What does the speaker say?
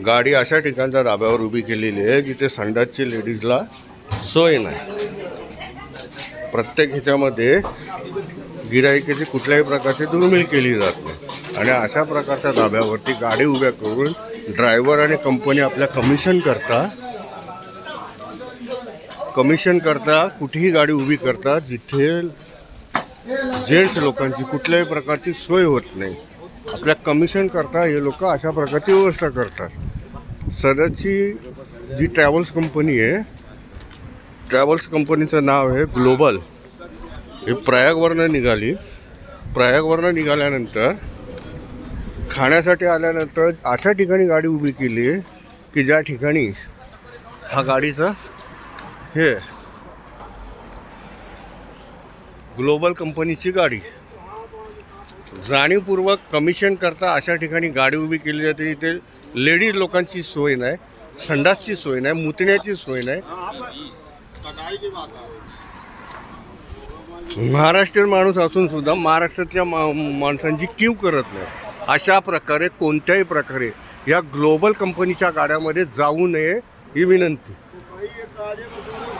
गाडी अशा ठिकाणच्या धाब्यावर उभी केलेली आहे जिथे संडासची लेडीजला सोय नाही. प्रत्येक ह्याच्यामध्ये गिराईकाची कुठल्याही प्रकारची दुर्मिळ केली जात नाही आणि अशा प्रकारच्या धाब्यावरती गाडी उभ्या करून ड्रायव्हर आणि कंपनी आपल्या कमिशन करता कुठेही गाडी उभी करतात जिथे जेंट्स लोकांची कुठल्याही प्रकारची सोय होत नाही. आपल्या कमिशन करता हे लोक अशा प्रकारची व्यवस्था करतात. सदरची जी ट्रॅव्हल्स कंपनी आहे, ट्रॅव्हल्स कंपनीचं नाव आहे ग्लोबल. हे प्रयागवरनं निघाली. प्रयागवरनं निघाल्यानंतर खाण्यासाठी आल्यानंतर अशा ठिकाणी गाडी उभी केली की ज्या ठिकाणी हा गाडीचा हे ग्लोबल कंपनीची गाडी जाणीवपूर्वक कमिशन करता अशा ठिकाणी गाडी उभी केली जाते. इथे लेडीज लोकांची सोय नाही, संडासची सोय नाही, मुतण्याची सोय नाही. महाराष्ट्रीयन माणूस असून सुद्धा महाराष्ट्रातल्या माणसांची कीव करत नाही. अशा प्रकारे कोणत्याही प्रकारे या ग्लोबल कंपनीच्या गाड्यामध्ये जाऊ नये ही विनंती.